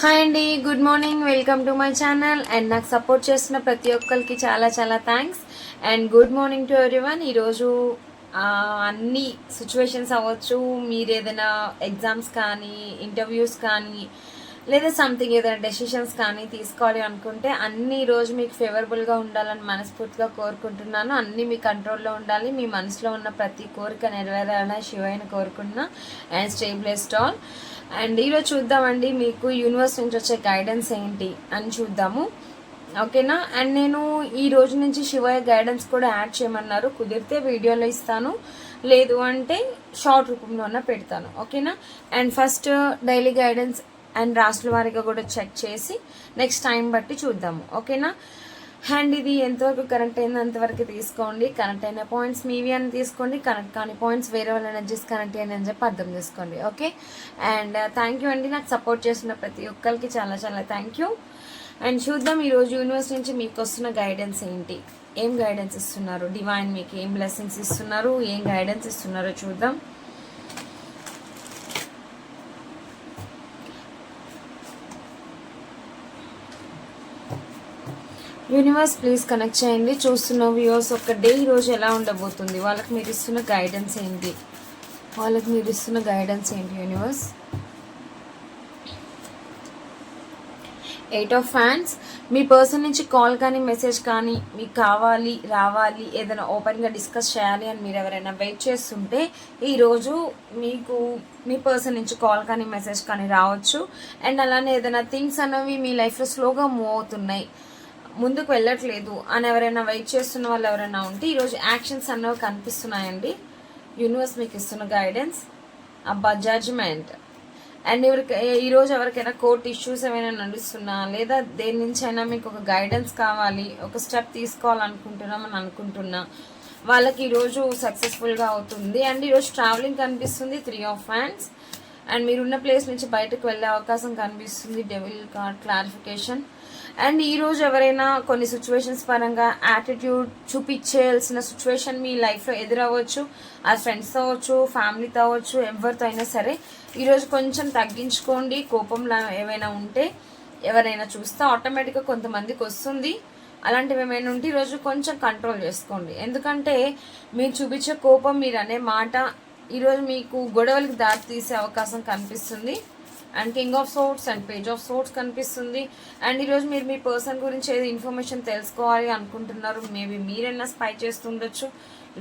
Hi అండి, good morning. Welcome to my channel. And నాకు support చేస్తున్న ప్రతి ఒక్కరికి చాలా చాలా thanks. And good morning to everyone. ఈరోజు అన్ని సిచ్యువేషన్స్ అవ్వచ్చు, మీరు ఏదైనా ఎగ్జామ్స్ కానీ, ఇంటర్వ్యూస్ కానీ, లేదా సంథింగ్ ఏదైనా డెసిషన్స్ కానీ తీసుకోవాలి అనుకుంటే అన్ని ఈరోజు మీకు ఫేవరబుల్గా ఉండాలని మనస్ఫూర్తిగా కోరుకుంటున్నాను. అన్నీ మీ కంట్రోల్లో ఉండాలి. మీ మనసులో ఉన్న ప్రతి కోరిక నెరవేరాలని శివయ్యని కోరుకుంటున్నా. And stay blessed all. And ఈరోజు చూద్దామండి మీకు యూనివర్స్ నుంచి వచ్చే గైడెన్స్ ఏంటి అని చూద్దాము, ఓకేనా. అండ్ నేను ఈ రోజు నుంచి శివయ్య గైడెన్స్ కూడా యాడ్ చేయమన్నారు. కుదిరితే వీడియోలో ఇస్తాను, లేదు అంటే షార్ట్ రూపంలోనే పెడతాను, ఓకేనా. And first daily guidance and రాసుల వారిగా కూడా చెక్ చేసి నెక్స్ట్ టైం బట్టి చూద్దాము, ఓకేనా. అండ్ ఇది ఎంతవరకు కనెక్ట్ అయిందో అంతవరకు తీసుకోండి. కనెక్ట్ అయిన పాయింట్స్ మీవి అని తీసుకోండి, కనెక్ట్ కాని పాయింట్స్ వేరే వాళ్ళ ఎనర్జీస్ కనెక్ట్ అయ్యాయి అని చెప్పి అర్థం చేసుకోండి, ఓకే. అండ్ థ్యాంక్ యూ అండి, నాకు సపోర్ట్ చేస్తున్న ప్రతి ఒక్కరికి చాలా చాలా థ్యాంక్ యూ. అండ్ చూద్దాం ఈరోజు యూనివర్స్ నుంచి మీకు వస్తున్న గైడెన్స్ ఏంటి, ఏం గైడెన్స్ ఇస్తున్నారు, డివైన్ మీకు ఏం బ్లెస్సింగ్స్ ఇస్తున్నారు, ఏం గైడెన్స్ ఇస్తున్నారో చూద్దాం. యూనివర్స్ ప్లీజ్ కనెక్ట్ చేయండి. చూస్తున్న వ్యూవర్స్ ఒక డే ఈరోజు ఎలా ఉండబోతుంది, వాళ్ళకి మీరు ఇస్తున్న గైడెన్స్ ఏంటి, universe. 8 of fans. Me person నుంచి కాల్ కానీ మెసేజ్ కానీ మీకు కావాలి, రావాలి, ఏదైనా ఓపెన్గా డిస్కస్ చేయాలి అని మీరు ఎవరైనా వెయిట్ చేస్తుంటే ఈరోజు మీకు మీ పర్సన్ నుంచి కాల్ కానీ మెసేజ్ కానీ రావచ్చు. అండ్ అలానే ఏదైనా థింగ్స్ అనేవి మీ లైఫ్లో స్లోగా మూవ్ అవుతున్నాయి, ముందుకు వెళ్ళట్లేదు అని ఎవరైనా వెయిట్ చేస్తున్న వాళ్ళు ఎవరైనా ఉంటే ఈరోజు యాక్షన్స్ అన్నవి కనిపిస్తున్నాయండి. యూనివర్స్ మీకు ఇస్తున్న గైడెన్స్ జడ్జ్మెంట్. అండ్ ఈరోజు ఎవరికైనా కోర్ట్ ఇష్యూస్ ఏమైనా నడుస్తున్నా, లేదా దేని నుంచి అయినా మీకు ఒక గైడెన్స్ కావాలి, ఒక స్టెప్ తీసుకోవాలనుకుంటున్నామని అనుకుంటున్నా వాళ్ళకి ఈరోజు సక్సెస్ఫుల్గా అవుతుంది. అండ్ ఈరోజు ట్రావెలింగ్ కనిపిస్తుంది. 3 ఆఫ్ హ్యాండ్స్. అండ్ మీరున్న ప్లేస్ నుంచి బయటకు వెళ్ళే అవకాశం కనిపిస్తుంది. Devil card clarification. అండ్ ఈరోజు ఎవరైనా కొన్ని సిచ్యువేషన్స్ పరంగా యాటిట్యూడ్ చూపించేయాల్సిన సిచ్యువేషన్ మీ లైఫ్లో ఎదురవ్వచ్చు. అది ఫ్రెండ్స్తో అవ్వచ్చు, ఫ్యామిలీతో అవ్వచ్చు, ఎవరితో అయినా సరే ఈరోజు కొంచెం తగ్గించుకోండి. కోపంలో ఏమైనా ఉంటే ఎవరైనా చూస్తే ఆటోమేటిక్గా కొంతమందికి వస్తుంది. అలాంటివి ఏమైనా ఉంటే ఈరోజు కొంచెం కంట్రోల్ చేసుకోండి. ఎందుకంటే మీరు చూపించే కోపం, మీరు అనే మాట ఈరోజు మీకు గొడవలకు దారి తీసే అవకాశం కనిపిస్తుంది. And king of swords and page of swords కనిపిస్తుంది. అండ్ ఈరోజు మీరు మీ పర్సన్ గురించి ఏది ఇన్ఫర్మేషన్ తెలుసుకోవాలి అనుకుంటున్నారు, మేబీ మీరైనా స్పై చేస్తూ ఉండొచ్చు,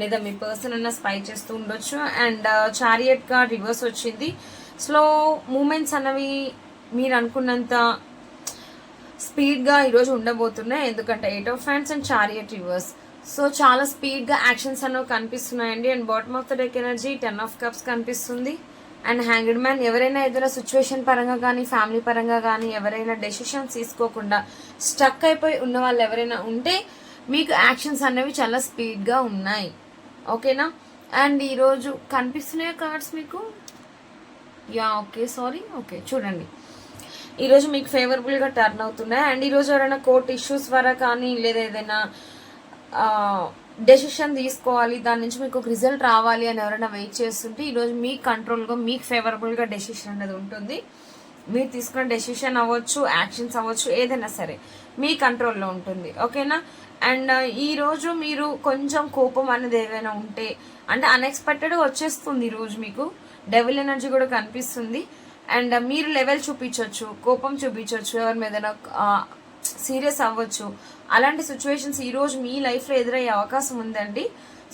లేదా మీ పర్సన్ అయినా స్పై చేస్తూ ఉండొచ్చు. అండ్ చారియట్ కార్డ్ రివర్స్ వచ్చింది. స్లో మూమెంట్స్ అన్నవి మీరు అనుకున్నంత స్పీడ్గా ఈరోజు ఉండబోతున్నాయి. ఎందుకంటే 8 of hands and chariot reverse. So చాలా స్పీడ్గా యాక్షన్స్ అనేవి కనిపిస్తున్నాయండి. And bottom of the deck energy 10 of cups కనిపిస్తుంది. And hanged man. ఎవరైనా ఏదైనా సిచ్యువేషన్ పరంగా కానీ, ఫ్యామిలీ పరంగా కానీ ఎవరైనా డెసిషన్స్ తీసుకోకుండా స్టక్ అయిపోయి ఉన్న వాళ్ళు ఎవరైనా ఉంటే మీకు యాక్షన్స్ అనేవి చాలా స్పీడ్గా ఉన్నాయి, ఓకేనా. అండ్ ఈరోజు కనిపిస్తున్నాయి కార్డ్స్ మీకు, ఓకే చూడండి. ఈరోజు మీకు ఫేవరబుల్గా టర్న్ అవుతున్నాయి. అండ్ ఈరోజు ఎవరైనా కోర్ట్ ఇష్యూస్ ద్వారా కానీ, లేదా ఏదైనా డెసిషన్ తీసుకోవాలి, దాని నుంచి మీకు ఒక రిజల్ట్ రావాలి అని ఎవరైనా వెయిట్ చేస్తుంటే ఈరోజు మీ కంట్రోల్గా, మీకు ఫేవరబుల్గా డెసిషన్ అనేది ఉంటుంది. మీరు తీసుకున్న డెసిషన్ అవ్వచ్చు, యాక్షన్స్ అవ్వచ్చు, ఏదైనా సరే మీ కంట్రోల్లో ఉంటుంది, ఓకేనా. అండ్ ఈరోజు మీరు కొంచెం కోపం అనేది ఏదైనా ఉంటే, అంటే అన్ఎక్స్పెక్టెడ్గా వచ్చేస్తుంది ఈరోజు మీకు. డెవిల్ ఎనర్జీ కూడా కనిపిస్తుంది. అండ్ మీరు లెవెల్ చూపించవచ్చు, కోపం చూపించవచ్చు, ఎవరి మీద సీరియస్ అవ్వచ్చు. అలాంటి సిచ్యువేషన్స్ ఈరోజు మీ లైఫ్లో ఎదురయ్యే అవకాశం ఉందండి.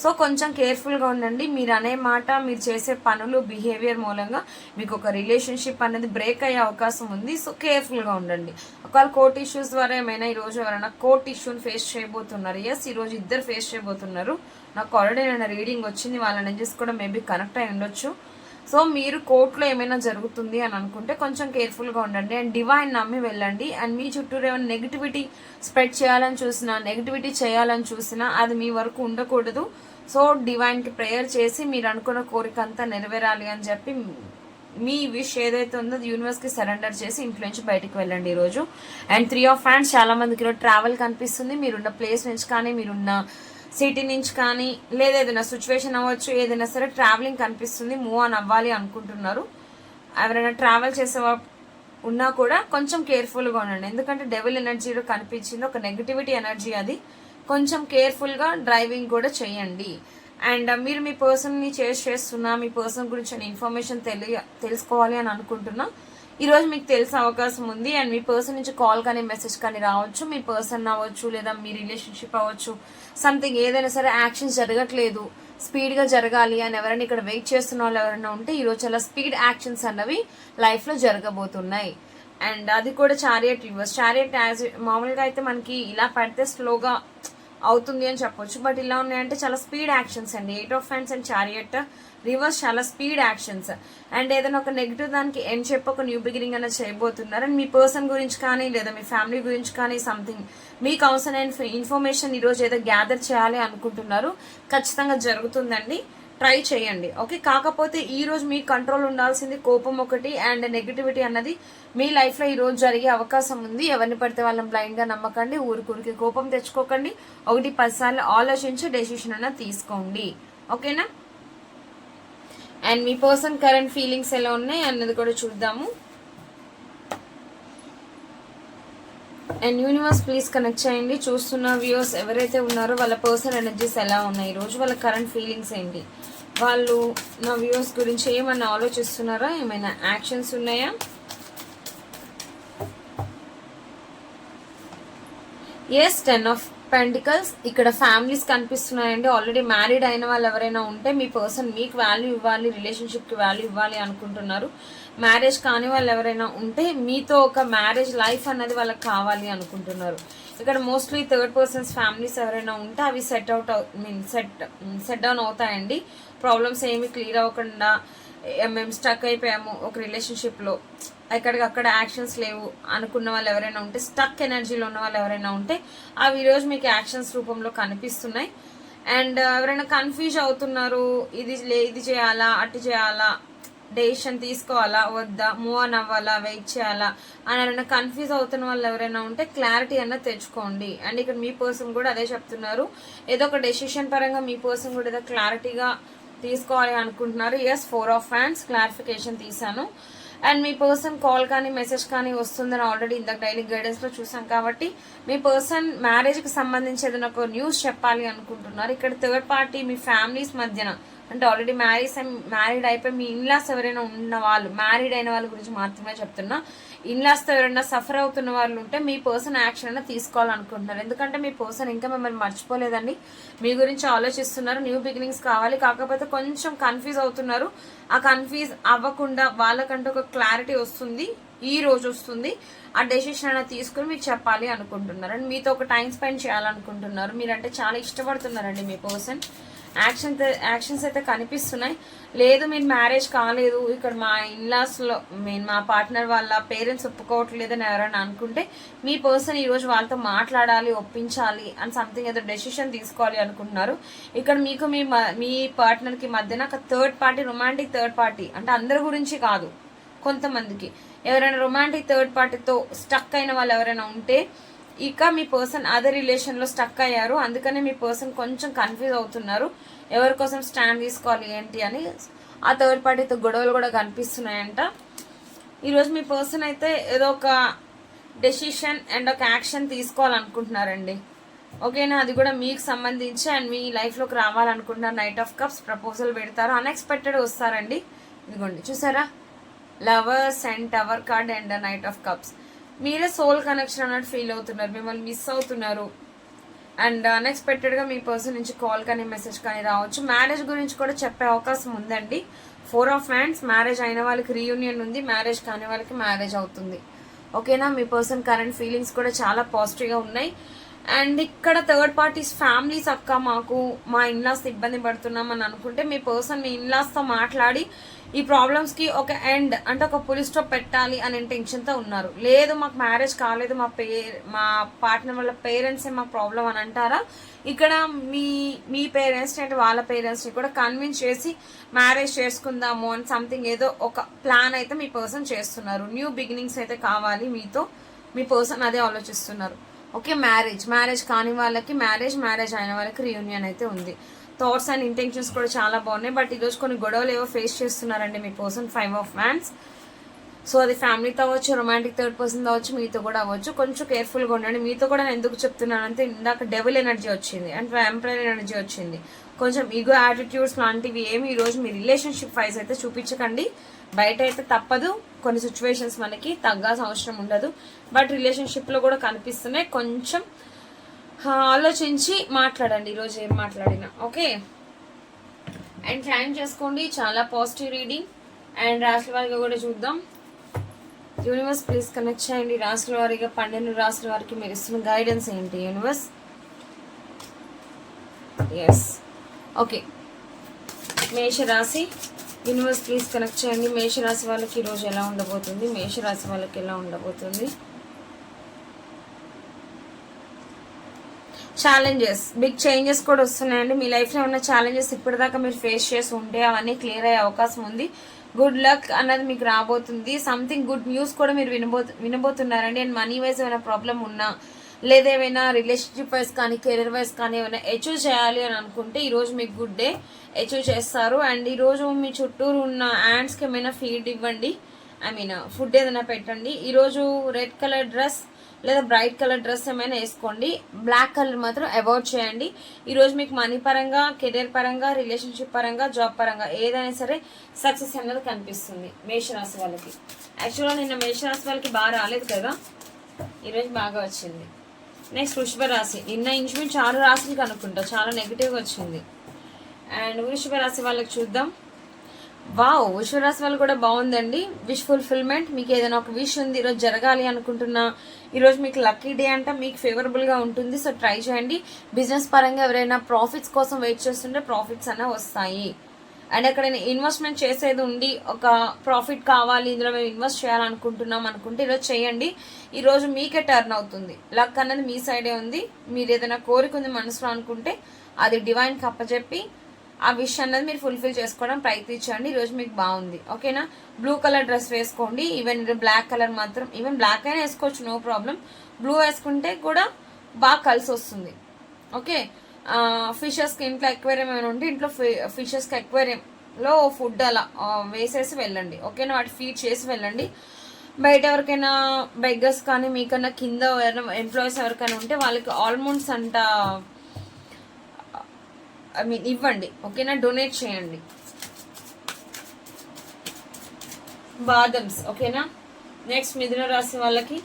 సో కొంచెం కేర్ఫుల్గా ఉండండి. మీరు అనే మాట, మీరు చేసే పనులు, బిహేవియర్ మూలంగా మీకు ఒక రిలేషన్షిప్ అనేది బ్రేక్ అయ్యే అవకాశం ఉంది. సో కేర్ఫుల్గా ఉండండి. ఒకవేళ కోర్ట్ ఇష్యూస్ ద్వారా ఏమైనా ఈరోజు ఎవరైనా కోర్ట్ ఇష్యూని ఫేస్ చేయబోతున్నారు, ఈరోజు ఇద్దరు ఫేస్ చేయబోతున్నారు. నాకు ఆల్రెడీ నేను రీడింగ్ వచ్చింది, వాళ్ళ ఎనర్జీస్ కూడా మేబీ కనెక్ట్ అయి ఉండొచ్చు. సో మీరు కోర్టులో ఏమైనా జరుగుతుంది అని అనుకుంటే కొంచెం కేర్ఫుల్గా ఉండండి. అండ్ డివైన్ నమ్మి వెళ్ళండి. అండ్ మీ చుట్టూరు ఏమైనా నెగిటివిటీ స్ప్రెడ్ చేయాలని చూసినా, నెగిటివిటీ చేయాలని చూసినా అది మీ వరకు ఉండకూడదు. సో డివైన్కి ప్రేయర్ చేసి మీరు అనుకున్న కోరిక అంతా నెరవేరాలి అని చెప్పి మీ విష్ ఏదైతే ఉందో యూనివర్స్కి సరెండర్ చేసి ఇంట్లో నుంచి బయటకు వెళ్ళండి ఈరోజు. And 3 of hands. చాలా మందికి ఈరోజు ట్రావెల్ కనిపిస్తుంది. మీరున్న ప్లేస్ నుంచి కానీ, మీరున్న సిటీ నుంచి కానీ, లేదా ఏదైనా సిచ్యువేషన్ అవ్వచ్చు, ఏదైనా సరే ట్రావెలింగ్ కనిపిస్తుంది. మూవ్ ఆన్ అవ్వాలి అనుకుంటున్నారు. ఎవరైనా ట్రావెల్ చేసే ఉన్నా కూడా కొంచెం కేర్ఫుల్గా ఉండండి. ఎందుకంటే డెవిల్ ఎనర్జీలో కనిపించింది, ఒక నెగిటివిటీ ఎనర్జీ అది. కొంచెం కేర్ఫుల్గా డ్రైవింగ్ కూడా చేయండి. అండ్ మీరు మీ పర్సన్ని చేస్తున్నా, మీ పర్సన్ గురించి ఇన్ఫర్మేషన్ తెలుసుకోవాలి అని అనుకుంటున్నా, ఈరోజు మీకు తెలిసే అవకాశం ఉంది. అండ్ మీ పర్సన్ నుంచి కాల్ కానీ మెసేజ్ కానీ రావచ్చు. మీ పర్సన్ అవ్వచ్చు, లేదా మీ రిలేషన్షిప్ అవ్వచ్చు, సంథింగ్ ఏదైనా సరే యాక్షన్ జరగట్లేదు, స్పీడ్గా జరగాలి అని ఎవరైనా ఇక్కడ వెయిట్ చేస్తున్న వాళ్ళు ఎవరైనా ఉంటే ఈరోజు చాలా స్పీడ్ యాక్షన్స్ అన్నవి లైఫ్లో జరగబోతున్నాయి. అండ్ అది కూడా చారియట్ రివర్స్. చారియట్ యాజ్ మామూలుగా అయితే మనకి ఇలా పడితే స్లోగా అవుతుంది అని చెప్పొచ్చు, బట్ ఇలా ఉన్నాయంటే చాలా స్పీడ్ యాక్షన్స్ అండి. 8 of hands and chariot reverse చాలా స్పీడ్ యాక్షన్స్. అండ్ ఏదైనా ఒక నెగిటివ్ దానికి ఎండ్ చెప్పి ఒక న్యూ బిగినింగ్ అనేది చేయబోతున్నారు. అండ్ మీ పర్సన్ గురించి కానీ లేదా మీ ఫ్యామిలీ గురించి కానీ సంథింగ్ మీకు అవసరమైన ఇన్ఫర్మేషన్ ఈరోజు ఏదో గ్యాదర్ చేయాలి అనుకుంటున్నారు, ఖచ్చితంగా జరుగుతుందండి. ట్రై చేయండి, ఓకే. కాకపోతే ఈ రోజు మీ కంట్రోల్ ఉండాల్సింది కోపం ఒకటి అండ్ నెగిటివిటీ అన్నది మీ లైఫ్లో ఈ రోజు జరిగే అవకాశం ఉంది. ఎవరిని పడితే వాళ్ళని బ్లైండ్గా నమ్మకండి, ఊరికి కోపం తెచ్చుకోకండి. 1-10 సార్లు ఆలోచించి డెసిషన్ అన్నది తీసుకోండి, ఓకేనా. And me person current feelings ఎలా ఉన్నాయి అన్నది కూడా చూద్దాము. అండ్ యూనివర్స్ ప్లీజ్ కనెక్ట్ చేయండి. చూస్తున్న వ్యూవర్స్ ఎవరైతే ఉన్నారో వాళ్ళ పర్సనల్ ఎనర్జీస్ ఎలా ఉన్నాయి, ఈరోజు వాళ్ళ కరెంట్ ఫీలింగ్స్ ఏంటి, వాళ్ళు నా వ్యూవర్స్ గురించి ఏమన్నా ఆలోచిస్తున్నారా, ఏమైనా యాక్షన్స్ ఉన్నాయా. Yes 10 of pentacles. ఇక్కడ ఫ్యామిలీస్ కనిపిస్తున్నాయండి. ఆల్రెడీ మ్యారీడ్ అయిన వాళ్ళు ఎవరైనా ఉంటే మీ పర్సన్ మీకు వాల్యూ ఇవ్వాలి, రిలేషన్షిప్కి వాల్యూ ఇవ్వాలి అనుకుంటున్నారు. మ్యారేజ్ కాని వాళ్ళు ఎవరైనా ఉంటే మీతో ఒక మ్యారేజ్ లైఫ్ అన్నది వాళ్ళకి కావాలి అనుకుంటున్నారు. ఇక్కడ మోస్ట్లీ థర్డ్ పర్సన్స్ ఫ్యామిలీస్ ఎవరైనా ఉంటే అవి సెట్ డౌన్ అవుతాయండి. ప్రాబ్లమ్స్ ఏమి క్లియర్ అవ్వకుండా మేము స్టక్ అయిపోయాము ఒక రిలేషన్షిప్లో, ఎక్కడికక్కడ యాక్షన్స్ లేవు అనుకున్న వాళ్ళు ఎవరైనా ఉంటే, స్టక్ ఎనర్జీలో ఉన్న వాళ్ళు ఎవరైనా ఉంటే అవి ఈరోజు మీకు యాక్షన్స్ రూపంలో కనిపిస్తున్నాయి. అండ్ ఎవరైనా కన్ఫ్యూజ్ అవుతున్నారు, ఇది చేయాలా అటు చేయాలా, డెసిషన్ తీసుకోవాలా వద్దా, మూవ్ ఆన్ అవ్వాలా వెయిట్ చేయాలా అని ఎవరైనా కన్ఫ్యూజ్ అవుతున్న వాళ్ళు ఎవరైనా ఉంటే క్లారిటీ అన్నది తెచ్చుకోండి. అండ్ ఇక్కడ మీ పర్సన్ కూడా అదే చెప్తున్నారు, ఏదో ఒక డెసిషన్ పరంగా మీ పర్సన్ కూడా ఏదో క్లారిటీగా తీసుకోవాలి అనుకుంటున్నారు. ఎస్ 4 ఆఫ్ హ్యాండ్స్ క్లారిఫికేషన్ తీసాను. అండ్ మీ పర్సన్ కాల్ కానీ మెసేజ్ కానీ వస్తుందని ఆల్రెడీ ఇందాక డైలీ గైడెన్స్లో చూసాం. కాబట్టి మీ పర్సన్ మ్యారేజ్కి సంబంధించి ఏదైనా ఒక న్యూస్ చెప్పాలి అనుకుంటున్నారు. ఇక్కడ థర్డ్ పార్టీ మీ ఫ్యామిలీస్ మధ్యన అంటే ఆల్రెడీ మ్యారీడ్ అయిపోయి మీ ఇన్లాస్ ఎవరైనా ఉన్న వాళ్ళు, మ్యారీడ్ అయిన వాళ్ళ గురించి మాత్రమే చెప్తున్నా, ఇన్లాస్తో ఎవరైనా సఫర్ అవుతున్న వాళ్ళు ఉంటే మీ పర్సన్ యాక్షన్ అయినా తీసుకోవాలనుకుంటున్నారు. ఎందుకంటే మీ పర్సన్ ఇంకా మిమ్మల్ని మర్చిపోలేదండి, మీ గురించి ఆలోచిస్తున్నారు, న్యూ బిగినింగ్స్ కావాలి. కాకపోతే కొంచెం కన్ఫ్యూజ్ అవుతున్నారు. ఆ కన్ఫ్యూజ్ అవ్వకుండా వాళ్ళకంటే ఒక క్లారిటీ వస్తుంది, ఈ రోజు వస్తుంది. ఆ డెసిషన్ అయినా తీసుకుని మీకు చెప్పాలి అనుకుంటున్నారు. అండ్ మీతో ఒక టైం స్పెండ్ చేయాలనుకుంటున్నారు. మీరంటే చాలా ఇష్టపడుతున్నారండి మీ పర్సన్. యాక్షన్స్ అయితే కనిపిస్తున్నాయి. లేదు మీరు మ్యారేజ్ కాలేదు, ఇక్కడ మా ఇన్లాస్లో మా పార్ట్నర్ వాళ్ళ పేరెంట్స్ ఒప్పుకోవట్లేదని ఎవరైనా అనుకుంటే మీ పర్సన్ ఈరోజు వాళ్ళతో మాట్లాడాలి, ఒప్పించాలి అని సంథింగ్ ఏదో డెసిషన్ తీసుకోవాలి అనుకుంటున్నారు. ఇక్కడ మీకు మీ పార్ట్నర్కి మధ్యన ఒక third party, romantic third party, అంటే అందరి గురించి కాదు, కొంతమందికి ఎవరైనా రొమాంటిక్ థర్డ్ పార్టీతో స్టక్ అయిన వాళ్ళు ఎవరైనా ఉంటే ఇక మీ పర్సన్ అదే రిలేషన్లో స్టక్ అయ్యారు. అందుకనే మీ పర్సన్ కొంచెం కన్ఫ్యూజ్ అవుతున్నారు, ఎవరి కోసం స్టాండ్ తీసుకోవాలి ఏంటి అని. ఆ థర్డ్ పార్టీతో గొడవలు కూడా కనిపిస్తున్నాయంట. ఈరోజు మీ పర్సన్ అయితే ఏదో ఒక డెసిషన్ అండ్ ఒక యాక్షన్ తీసుకోవాలనుకుంటున్నారండి, ఓకేనా. అది కూడా మీకు సంబంధించి అండ్ మీ లైఫ్లోకి రావాలనుకుంటున్నారు. నైట్ ఆఫ్ కప్స్ ప్రపోజల్ పెడతారు, అన్ఎక్స్పెక్టెడ్ వస్తారండి. ఇదిగోండి చూసారా, lovers and tower card and knight of cups. మీరే సోల్ కనెక్షన్ అన్నట్టు ఫీల్ అవుతున్నారు, మిమ్మల్ని మిస్ అవుతున్నారు. అండ్ అన్ఎక్స్పెక్టెడ్గా మీ పర్సన్ నుంచి కాల్ కానీ మెసేజ్ కానీ రావచ్చు. మ్యారేజ్ గురించి కూడా చెప్పే అవకాశం ఉందండి. 4 ఆఫ్ హ్యాండ్స్. మ్యారేజ్ అయిన వాళ్ళకి రీయూనియన్ ఉంది, మ్యారేజ్ కాని వాళ్ళకి మ్యారేజ్ అవుతుంది, ఓకేనా. మీ పర్సన్ కరెంట్ ఫీలింగ్స్ కూడా చాలా పాజిటివ్గా ఉన్నాయి. అండ్ ఇక్కడ థర్డ్ పార్టీస్ ఫ్యామిలీస్ అక్క మాకు మా ఇన్లాస్ ఇబ్బంది పడుతున్నాం అని అనుకుంటే మీ పర్సన్ మీ ఇన్లాస్తో మాట్లాడి ఈ ప్రాబ్లమ్స్కి ఒక ఎండ్ అంటే ఒక పులి స్టాప్ పెట్టాలి అనే ఇంటెన్షన్తో ఉన్నారు. లేదు మాకు మ్యారేజ్ కాలేదు, మా పార్ట్నర్ వాళ్ళ పేరెంట్సే మాకు ప్రాబ్లం అని అంటారా. ఇక్కడ మీ పేరెంట్స్ని అంటే వాళ్ళ పేరెంట్స్ని కూడా కన్విన్స్ చేసి మ్యారేజ్ చేసుకుందాము అని సంథింగ్ ఏదో ఒక ప్లాన్ అయితే మీ పర్సన్ చేస్తున్నారు. న్యూ బిగినింగ్స్ అయితే కావాలి మీతో, మీ పర్సన్ అదే ఆలోచిస్తున్నారు, ఓకే. మ్యారేజ్ కాని వాళ్ళకి మ్యారేజ్ అయిన వాళ్ళకి రీయూనియన్ అయితే ఉంది. థాట్స్ అండ్ ఇంటెన్షన్స్ కూడా చాలా బాగున్నాయి. బట్ ఈరోజు కొన్ని గొడవలు ఏవో ఫేస్ చేస్తున్నారండి మీ పర్సన్. 5 of hands. సో అది ఫ్యామిలీతో అవ్వచ్చు, రొమాంటిక్ థర్డ్ పర్సన్ అవ్వచ్చు, మీతో కూడా అవ్వచ్చు. కొంచెం కేర్ఫుల్గా ఉండండి. మీతో కూడా నేను ఎందుకు చెప్తున్నానంటే ఇందాక డెవిల్ ఎనర్జీ వచ్చింది అండ్ వ్యాంపైర్ ఎనర్జీ వచ్చింది. కొంచెం ఈగో యాటిట్యూడ్స్ లాంటివి ఏమి ఈరోజు మీ రిలేషన్షిప్ వైజ్ అయితే చూపించకండి. బయట అయితే తప్పదు, కొన్ని సిచ్యువేషన్స్ మనకి తగ్గాల్సిన అవసరం ఉండదు. బట్ రిలేషన్షిప్లో కూడా కనిపిస్తున్నాయి. కొంచెం ఆలోచించి మాట్లాడండి ఈరోజు ఏం మాట్లాడినా. ఓకే, అండ్ క్లైమ్ చేసుకోండి. చాలా పాజిటివ్ రీడింగ్. అండ్ రాశుల వారిగా కూడా చూద్దాం. యూనివర్స్ ప్లీజ్ కనెక్ట్ చేయండి. రాశుల వారిగా 12 రాశుల వారికి మీరు ఇస్తున్న గైడెన్స్ ఏంటి యూనివర్స్? Yes, okay. మేషరాశి యూనివర్స్ ప్లీజ్ కనెక్ట్ చేయండి. మేషరాశి వాళ్ళకి ఈరోజు ఎలా ఉండబోతుంది? మేషరాశి వాళ్ళకి ఎలా ఉండబోతుంది? ఛాలెంజెస్, బిగ్ చేంజెస్ కూడా వస్తున్నాయండి. మీ లైఫ్లో ఉన్న ఛాలెంజెస్ ఇప్పటిదాకా మీరు ఫేస్ చేసి ఉంటే అవన్నీ క్లియర్ అయ్యే అవకాశం ఉంది. గుడ్ లక్ అన్నది మీకు రాబోతుంది. సంథింగ్ గుడ్ న్యూస్ కూడా మీరు వినబోతున్నారండి. అండ్ మనీ వైజ్ ఏమైనా ప్రాబ్లం ఉన్నా, లేదా ఏమైనా రిలేషన్షిప్ వైజ్ కానీ కెరీర్ వైజ్ కానీ ఏమైనా అచీవ్ చేయాలి అని అనుకుంటే ఈరోజు మీకు గుడ్ డే, అచీవ్ చేస్తారు. అండ్ ఈరోజు మీ చుట్టూరు ఉన్న యాండ్స్కి ఏమైనా ఫీడ్ ఇవ్వండి, ఫుడ్ ఏదైనా పెట్టండి. ఈరోజు రెడ్ కలర్ డ్రెస్ లేదా బ్రైట్ కలర్ డ్రెస్ ఏమైనా వేసుకోండి. బ్లాక్ కలర్ మాత్రం అవాయిడ్ చేయండి. ఈరోజు మీకు మనీ పరంగా, కెరీర్ పరంగా, రిలేషన్షిప్ పరంగా, జాబ్ పరంగా ఏదైనా సరే సక్సెస్ అనేది కనిపిస్తుంది మేషరాశి వాళ్ళకి. యాక్చువల్గా నిన్న మేషరాశి వాళ్ళకి బాగా రాలేదు కదా, ఈరోజు బాగా వచ్చింది. నెక్స్ట్ వృషభ రాశి. నిన్న ఇంచుమించు 6 రాశులకి అనుకుంటా చాలా నెగిటివ్గా వచ్చింది. అండ్ వృషభ రాశి వాళ్ళకి చూద్దాం. వావ్, వృషభ రాశి వాళ్ళు కూడా బాగుందండి. Wish fulfilment. మీకు ఏదైనా ఒక విష్ ఉంది ఈరోజు జరగాలి అనుకుంటున్నా, ఈరోజు మీకు లక్కీ డే అంట, మీకు ఫేవరబుల్గా ఉంటుంది. సో ట్రై చేయండి. బిజినెస్ పరంగా ఎవరైనా ప్రాఫిట్స్ కోసం వెయిట్ చేస్తుంటే ప్రాఫిట్స్ అన్న వస్తాయి. అండ్ ఎక్కడైనా ఇన్వెస్ట్మెంట్ చేసేది ఉండి ఒక ప్రాఫిట్ కావాలి, ఇందులో మేము ఇన్వెస్ట్ చేయాలనుకుంటున్నాం అనుకుంటే ఈరోజు చేయండి. ఈరోజు మీకే టర్న్ అవుతుంది. లక్ అన్నది మీ సైడే ఉంది. మీరు ఏదైనా కోరిక ఉంది మనసులో అనుకుంటే అది డివైన్కి అప్పచెప్పి ఆ విష్ అన్నది మీరు ఫుల్ఫిల్ చేసుకోవడం ప్రయత్నించండి. ఈరోజు మీకు బాగుంది. ఓకేనా? బ్లూ కలర్ డ్రెస్ వేసుకోండి. ఈవెన్ బ్లాక్ కలర్ మాత్రం, ఈవెన్ బ్లాక్ అయినా వేసుకోవచ్చు, నో ప్రాబ్లం. బ్లూ వేసుకుంటే కూడా బాగా కలిసి వస్తుంది. ఓకే, ఫిషెస్కి ఇంట్లో ఎక్వేరియం ఏమైనా ఉంటే ఇంట్లో ఫిషెస్కి ఎక్వేరియంలో ఫుడ్ అలా వేసేసి వెళ్ళండి. ఓకేనా? వాటి ఫీడ్ చేసి వెళ్ళండి. బయట ఎవరికైనా బెగ్గర్స్ కానీ మీకన్నా కింద ఎవరైనా ఎంప్లాయీస్ ఎవరికైనా ఉంటే వాళ్ళకి ఆల్మండ్స్ అంట ఇవ్వండి. ఓకేనా? డొనేట్ చేయండి. బాదమ్స్. ఓకేనా? నెక్స్ట్ మిథున రాశి వాళ్ళకి.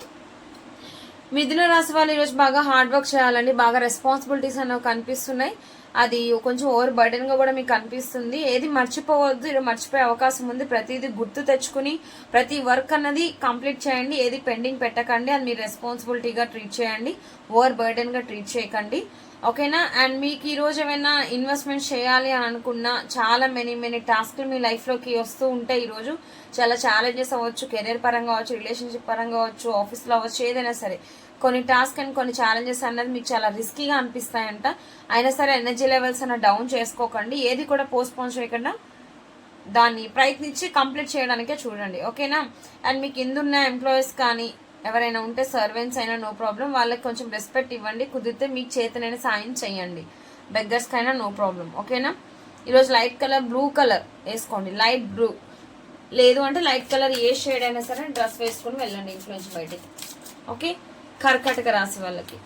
మిథున రాశి వాళ్ళు ఈరోజు బాగా హార్డ్ వర్క్ చేయాలండి. బాగా రెస్పాన్సిబిలిటీస్ అనేవి కనిపిస్తున్నాయి. అది కొంచెం ఓవర్ బర్డెన్గా కూడా మీకు కనిపిస్తుంది. ఏది మర్చిపోవద్దు, ఈరోజు మర్చిపోయే అవకాశం ఉంది. ప్రతిదీ గుర్తు తెచ్చుకుని ప్రతి వర్క్ అన్నది కంప్లీట్ చేయండి. ఏది పెండింగ్ పెట్టకండి. అది మీరు రెస్పాన్సిబిలిటీగా ట్రీట్ చేయండి, ఓవర్ బర్డెన్గా ట్రీట్ చేయకండి. ఓకేనా? అండ్ మీకు ఈరోజు ఏమైనా ఇన్వెస్ట్మెంట్ చేయాలి అని అనుకున్నా చాలా మెనీ టాస్క్లు మీ లైఫ్లోకి వస్తూ ఉంటాయి. ఈరోజు చాలా ఛాలెంజెస్ అవ్వచ్చు, కెరీర్ పరంగా అవ్వచ్చు, రిలేషన్షిప్ పరంగా అవ్వచ్చు, ఆఫీస్లో అవ్వచ్చు, ఏదైనా సరే కొన్ని టాస్క్ అండ్ కొన్ని ఛాలెంజెస్ అన్నది మీకు చాలా రిస్కీగా అనిపిస్తాయంట. అయినా సరే ఎనర్జీ లెవెల్స్ అన్న డౌన్ చేసుకోకండి. ఏది కూడా పోస్ట్పోన్ చేయకుండా దాన్ని ప్రయత్నించి కంప్లీట్ చేయడానికే చూడండి. ఓకేనా? అండ్ మీకు కిందున్న ఎంప్లాయీస్ కానీ ఎవరైనా ఉంటే సర్వెంట్స్ అయినా నో ప్రాబ్లం, వాళ్ళకి కొంచెం రెస్పెక్ట్ ఇవ్వండి. కుదిరితే మీకు చేతనైనా సాయం చేయండి. బెగ్గర్స్కి అయినా నో ప్రాబ్లం. ఓకేనా? ఈరోజు లైట్ కలర్ బ్లూ కలర్ వేసుకోండి. లైట్ బ్లూ లేదు అంటే లైట్ కలర్ ఏ షేడ్ అయినా సరే డ్రెస్ వేసుకొని వెళ్ళండి ఇంట్లో నుంచి బయటికి. ఓకే? కర్కాటక రాశి వాళ్ళకి.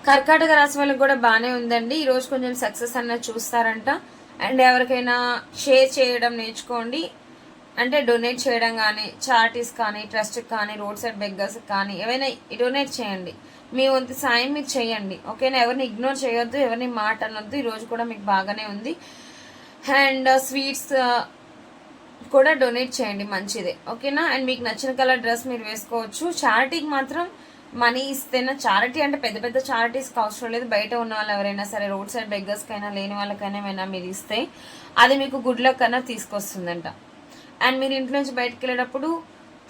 కర్కాటక రాశి వాళ్ళకి కూడా బాగానే ఉందండి. ఈరోజు కొంచెం సక్సెస్ అన్నది చూస్తారంట. అండ్ ఎవరికైనా షేర్ చేయడం నేర్చుకోండి. అంటే డొనేట్ చేయడం కానీ, చారిటీస్ కానీ, ట్రస్ట్కి కానీ, రోడ్ సైడ్ బెగ్గర్స్కి కానీ ఏమైనా డొనేట్ చేయండి. మీ వంతు సాయం మీరు చేయండి. ఓకేనా? ఎవరిని ఇగ్నోర్ చేయొద్దు, ఎవరిని మాట అనొద్దు. ఈరోజు కూడా మీకు బాగానే ఉంది. అండ్ స్వీట్స్ కూడా డొనేట్ చేయండి, మంచిదే. ఓకేనా? అండ్ మీకు నచ్చిన కలర్ డ్రెస్ మీరు వేసుకోవచ్చు. చారిటీకి మాత్రం మనీ ఇస్తేనా, చారిటీ అంటే పెద్ద పెద్ద చారిటీస్కి అవసరం లేదు. బయట ఉన్న వాళ్ళు ఎవరైనా సరే రోడ్ సైడ్ బెగ్గర్స్కైనా లేని వాళ్ళకైనా ఏమైనా మీరు ఇస్తే అది మీకు గుడ్ లక్ అన్నా తీసుకొస్తుందంట. అండ్ మీరు ఇంట్లో నుంచి బయటకు వెళ్ళేటప్పుడు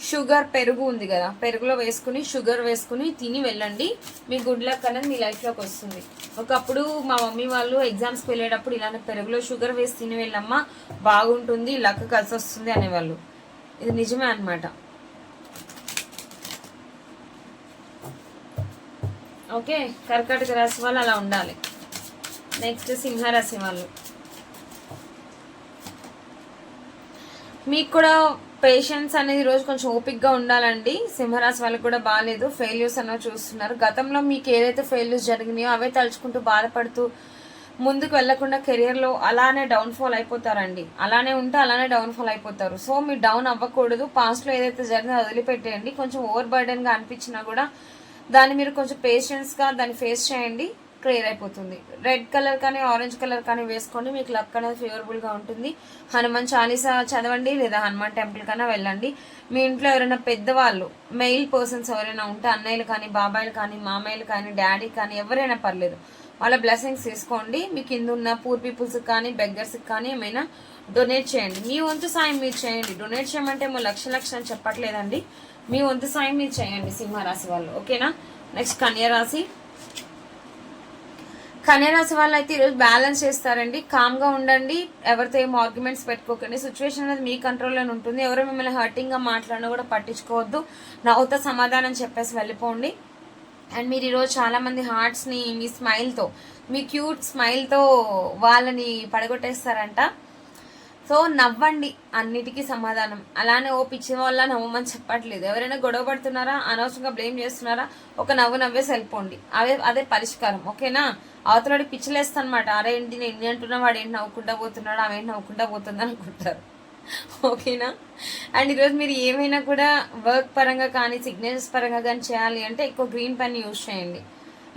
షుగర్, పెరుగు ఉంది కదా, పెరుగులో వేసుకుని షుగర్ వేసుకుని తిని వెళ్ళండి. మీ గుడ్ లక్ అనేది మీ లైఫ్లోకి వస్తుంది. ఒకప్పుడు మా మమ్మీ వాళ్ళు ఎగ్జామ్స్కి వెళ్ళేటప్పుడు ఇలానే పెరుగులో షుగర్ వేసి తిని వెళ్ళమ్మా, బాగుంటుంది, లక్ కలిసి వస్తుంది అనేవాళ్ళు. ఇది నిజమే అనమాట. ఓకే, కర్కాటక రాశి వాళ్ళు అలా ఉండాలి. నెక్స్ట్ సింహరాశి వాళ్ళు. మీకు కూడా పేషెన్స్ అనేది ఈరోజు కొంచెం ఓపిక్గా ఉండాలండి. సింహరాశి వాళ్ళకి కూడా బాగాలేదు, ఫెయిల్యూర్స్ అన్నవి చూస్తున్నారు. గతంలో మీకు ఏదైతే ఫెయిల్యూర్స్ జరిగినాయో అవే తలుచుకుంటూ బాధపడుతూ ముందుకు వెళ్లకుండా కెరియర్లో అలానే డౌన్ఫాల్ అయిపోతారండి. అలానే ఉంటే అలానే డౌన్ఫాల్ అయిపోతారు. సో మీరు డౌన్ అవ్వకూడదు. పాస్ట్లో ఏదైతే జరిగిందో వదిలిపెట్టేయండి. కొంచెం ఓవర్ బర్డెన్గా అనిపించినా కూడా దాన్ని మీరు కొంచెం పేషెన్స్గా దాన్ని ఫేస్ చేయండి, క్లియర్ అయిపోతుంది. రెడ్ కలర్ కానీ ఆరెంజ్ కలర్ కానీ వేసుకోండి, మీకు లక్ అనేది ఫేవరబుల్గా ఉంటుంది. హనుమాన్ చాలీసా చదవండి లేదా హనుమాన్ టెంపుల్ కన్నా వెళ్ళండి. మీ ఇంట్లో ఎవరైనా పెద్దవాళ్ళు మెయిల్ పర్సన్స్ ఎవరైనా ఉంటే అన్నయ్యలు కానీ బాబాయిలు కానీ మామయ్యలు కానీ డాడీ కానీ ఎవరైనా పర్లేదు, వాళ్ళ బ్లెస్సింగ్స్ తీసుకోండి. మీ కింద ఉన్న పూర్ పీపుల్స్కి కానీ బెగ్గర్స్కి కానీ ఏమైనా డొనేట్ చేయండి. మీ వంతు సాయం మీరు చేయండి. డొనేట్ చేయమంటే లక్ష అని చెప్పట్లేదండి, మీ వంతు సాయం మీరు చేయండి సింహరాశి వాళ్ళు. ఓకేనా. నెక్స్ట్ కన్యారాశి. కన్యారాశి వాళ్ళు అయితే ఈరోజు బ్యాలెన్స్ చేస్తారండి. కామ్గా ఉండండి, ఎవరితో ఏం ఆర్గ్యుమెంట్స్ పెట్టుకోకండి. సిచ్యువేషన్ అనేది మీ కంట్రోల్లోనే ఉంటుంది. ఎవరో మిమ్మల్ని హర్టింగ్గా మాట్లాడినా కూడా పట్టించుకోవద్దు, నవ్వుతో సమాధానం చెప్పేసి వెళ్ళిపోండి. అండ్ మీరు ఈరోజు చాలామంది హార్ట్స్ని మీ స్మైల్తో, మీ క్యూట్ స్మైల్తో వాళ్ళని పడగొట్టేస్తారంట. సో నవ్వండి, అన్నిటికీ సమాధానం. అలానే ఓ పిచ్చి వల్ల నవ్వమని చెప్పట్లేదు. ఎవరైనా గొడవ పడుతున్నారా, అనవసరంగా బ్లేమ్ చేస్తున్నారా, ఒక నవ్వు నవ్వేసి వెళ్ళిపోండి, అదే పరిష్కారం. ఓకేనా. అవతలడికి పిచ్చిలేస్తానమాట, అరే ఏంటి నేను ఎన్ని అంటున్నా, వాడు ఏంటి నవ్వుకుంటా పోతున్నాడు, ఆమె నవ్వుకుంటా పోతుంది అనుకుంటారు. ఓకేనా. అండ్ ఈరోజు మీరు ఏమైనా కూడా వర్క్ పరంగా కానీ సిగ్నేచర్స్ పరంగా కానీ చేయాలి అంటే ఎక్కువ గ్రీన్ పెన్ యూజ్ చేయండి.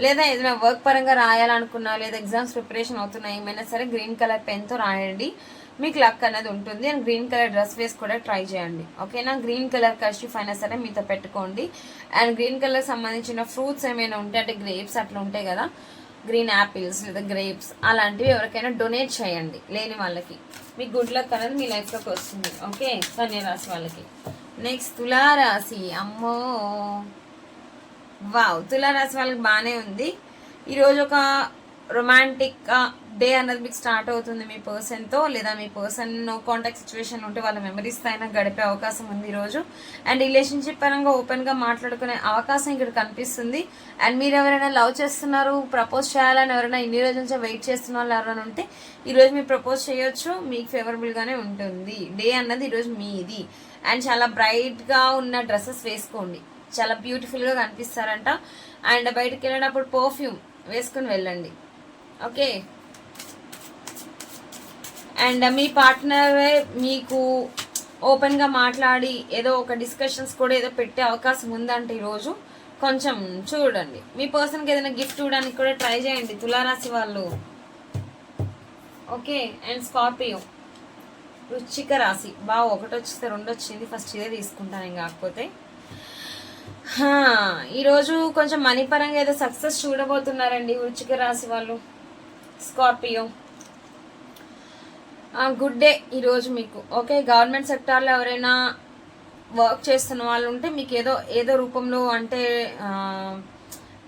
లేదా ఏదైనా వర్క్ పరంగా రాయాలనుకున్నా లేదా ఎగ్జామ్స్ ప్రిపరేషన్ అవుతున్నా ఏమైనా సరే గ్రీన్ కలర్ పెన్తో రాయండి, మీకు లక్ అనేది ఉంటుంది. అండ్ గ్రీన్ కలర్ డ్రెస్ వేసి కూడా ట్రై చేయండి. ఓకేనా. గ్రీన్ కలర్ కర్చీఫ్ అయినా సరే మీతో పెట్టుకోండి. అండ్ గ్రీన్ కలర్ సంబంధించిన ఫ్రూట్స్ ఏమైనా ఉంటాయి అంటే గ్రేప్స్ అట్లా ఉంటాయి కదా, గ్రీన్ యాపిల్స్ లేదా గ్రేప్స్ అలాంటివి ఎవరికైనా డొనేట్ చేయండి లేని వాళ్ళకి. మీ గుడ్ లక్ అనేది మీ లైఫ్లోకి వస్తుంది. ఓకే. కన్యారాశి వాళ్ళకి. నెక్స్ట్ తులారాశి. అమ్మో వావ్, తులారాశి వాళ్ళకి బాగానే ఉంది. ఈరోజు ఒక రొమాంటిక్ డే అన్నది మీకు స్టార్ట్ అవుతుంది మీ పర్సన్తో, లేదా మీ పర్సన్ నో కాంటాక్ట్ సిచ్యువేషన్ ఉంటే వాళ్ళ మెమరీస్తో అయినా గడిపే అవకాశం ఉంది ఈరోజు. అండ్ రిలేషన్షిప్ పరంగా ఓపెన్గా మాట్లాడుకునే అవకాశం ఇక్కడ కనిపిస్తుంది. అండ్ మీరు ఎవరైనా లవ్ చేస్తున్నారు, ప్రపోజ్ చేయాలని ఎవరైనా ఇన్ని రోజుల నుంచి వెయిట్ చేస్తున్న వాళ్ళు ఎవరైనా ఉంటే ఈరోజు మీరు ప్రపోజ్ చేయొచ్చు, మీకు ఫేవరబుల్గానే ఉంటుంది. డే అన్నది ఈరోజు మీది. అండ్ చాలా బ్రైట్గా ఉన్న డ్రెస్సెస్ వేసుకోండి, చాలా బ్యూటిఫుల్గా కనిపిస్తారంట. అండ్ బయటకు వెళ్ళినప్పుడు పర్ఫ్యూమ్ వేసుకుని వెళ్ళండి. ఓకే. అండ్ మీ పార్ట్నరే మీకు ఓపెన్గా మాట్లాడి ఏదో ఒక డిస్కషన్స్ కూడా ఏదో పెట్టే అవకాశం ఉందంటే ఈరోజు కొంచెం చూడండి. మీ పర్సన్కి ఏదైనా గిఫ్ట్ ఇవ్వడానికి కూడా ట్రై చేయండి తులారాశి వాళ్ళు. ఓకే. అండ్ స్కార్పియో, వృశ్చిక రాశి. బాగా ఒకటి వచ్చిస్తే రెండు వచ్చింది, ఫస్ట్ ఇదే తీసుకుంటాను ఏం కాకపోతే. ఈరోజు కొంచెం మనీ పరంగా ఏదో సక్సెస్ చూడబోతున్నారండి వృశ్చిక రాశి వాళ్ళు. స్కార్పియో గుడ్ డే ఈరోజు మీకు. ఓకే. గవర్నమెంట్ సెక్టార్లో ఎవరైనా వర్క్ చేస్తున్న వాళ్ళు ఉంటే మీకు ఏదో రూపంలో అంటే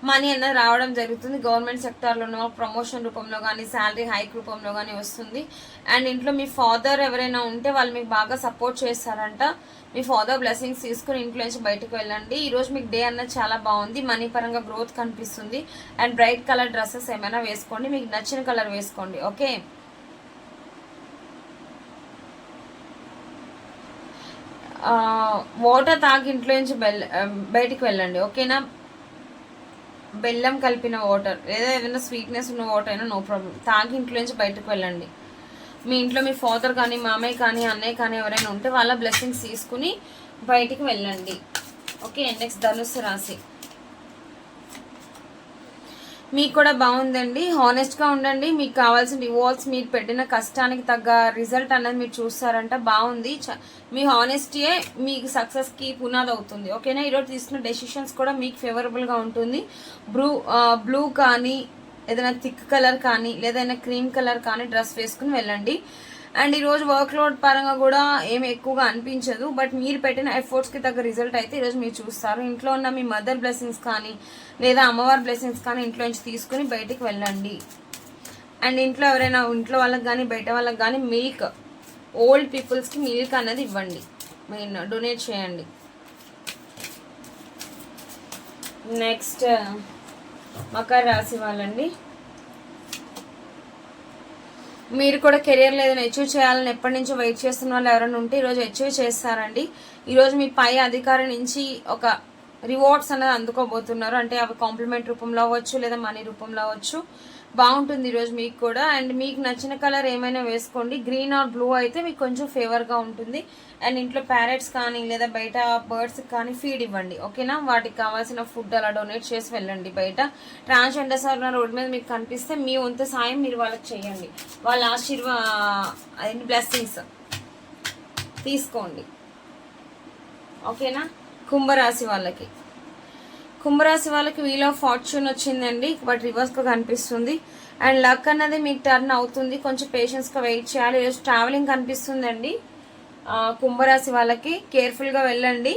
మనీ అన్నది రావడం జరుగుతుంది. గవర్నమెంట్ సెక్టార్లో ఉన్న ప్రమోషన్ రూపంలో కానీ శాలరీ హైక్ రూపంలో కానీ వస్తుంది. అండ్ ఇంట్లో మీ ఫాదర్ ఎవరైనా ఉంటే వాళ్ళు మీకు బాగా సపోర్ట్ చేస్తారంట. మీ ఫాదర్ బ్లెస్సింగ్స్ తీసుకుని ఇంట్లో నుంచి బయటకు వెళ్ళండి. ఈరోజు మీకు డే అన్నది చాలా బాగుంది, మనీ పరంగా గ్రోత్ కనిపిస్తుంది. అండ్ బ్రైట్ కలర్ డ్రెస్సెస్ ఏమైనా వేసుకోండి, మీకు నచ్చిన కలర్ వేసుకోండి. ఓకే. వాటర్ తాగి ఇంట్లో నుంచి బయటికి వెళ్ళండి. ఓకేనా. బెల్లం కలిపిన వాటర్ లేదా ఏదైనా స్వీట్నెస్ ఉన్న వాటర్ అయినా నో ప్రాబ్లం, తాగి ఇంట్లో నుంచి బయటకు వెళ్ళండి. మీ ఇంట్లో మీ ఫాదర్ కానీ మామయ్య కానీ అన్నయ్య కానీ ఎవరైనా ఉంటే వాళ్ళ బ్లెస్సింగ్స్ తీసుకుని బయటికి వెళ్ళండి. ఓకే. నెక్స్ట్ ధనుస్సు రాశి. మీకు కూడా బాగుందండి. హానెస్ట్గా ఉండండి, మీకు కావాల్సిన రివార్డ్స్ మీరు పెట్టిన కష్టానికి తగ్గ రిజల్ట్ అనేది మీరు చూస్తారంట. బాగుంది. మీ హానెస్టీయే మీకు సక్సెస్కి పునాది అవుతుంది. ఓకేనా. ఈరోజు తీసుకున్న డెసిషన్స్ కూడా మీకు ఫేవరబుల్గా ఉంటుంది. బ్లూ కానీ ఏదైనా థిక్ కలర్ కానీ లేదా క్రీమ్ కలర్ కానీ డ్రెస్ వేసుకుని వెళ్ళండి. అండ్ ఈరోజు వర్క్ లోడ్ పరంగా కూడా ఏమి ఎక్కువగా అనిపించదు, బట్ మీరు పెట్టిన ఎఫర్ట్స్కి తగ్గ రిజల్ట్ అయితే ఈరోజు మీరు చూస్తారు. ఇంట్లో ఉన్న మీ మదర్ బ్లెస్సింగ్స్ కానీ లేదా అమ్మవారి బ్లెస్సింగ్స్ కానీ ఇంట్లో నుంచి తీసుకుని బయటికి వెళ్ళండి. అండ్ ఇంట్లో ఎవరైనా ఇంట్లో వాళ్ళకి కానీ బయట వాళ్ళకి కానీ మిల్క్, ఓల్డ్ పీపుల్స్కి మిల్క్ అనేది ఇవ్వండి, మెయిన్ డొనేట్ చేయండి. నెక్స్ట్ మకర రాశి వాళ్ళండి. మీరు కూడా కెరియర్లో ఏదైనా అచీవ్ చేయాలని ఎప్పటి నుంచో వెయిట్ చేస్తున్న వాళ్ళు ఎవరైనా ఉంటే ఈరోజు అచీవ్ చేస్తారండి. ఈరోజు మీ పై అధికారి నుంచి ఒక రివార్డ్స్ అనేది అందుకోబోతున్నారు. అంటే అవి కాంప్లిమెంట్ రూపంలో అవ్వచ్చు, లేదా మనీ రూపంలో అవ్వచ్చు. బాగుంటుంది ఈరోజు మీకు కూడా. అండ్ మీకు నచ్చిన కలర్ ఏమైనా వేసుకోండి. గ్రీన్ ఆర్ బ్లూ అయితే మీకు కొంచెం ఫేవర్గా ఉంటుంది. అండ్ ఇంట్లో ప్యారెట్స్ కానీ లేదా బయట బర్డ్స్కి కానీ ఫీడ్ ఇవ్వండి, ఓకేనా. వాటికి కావాల్సిన ఫుడ్ అలా డొనేట్ చేసి వెళ్ళండి. బయట ట్రాన్స్జెండర్స్ ఎవరైనా రోడ్డు మీద మీకు కనిపిస్తే మీ వంతు సాయం మీరు వాళ్ళకి చేయండి. వాళ్ళ బ్లెస్సింగ్స్ తీసుకోండి, ఓకేనా. కుంభరాశి వాళ్ళకి వీల్ ఆఫ్ ఫార్చ్యూన్ వచ్చిందండి, బట్ రివర్స్గా కనిపిస్తుంది. అండ్ లక్ అన్నది మీకు టర్న్ అవుతుంది. కొంచెం పేషెన్స్గా వెయిట్ చేయాలి. ఈరోజు ట్రావెలింగ్ కనిపిస్తుందండి. కుంభరాశి వాళ్ళకి కేర్ఫుల్గా వెళ్ళండి.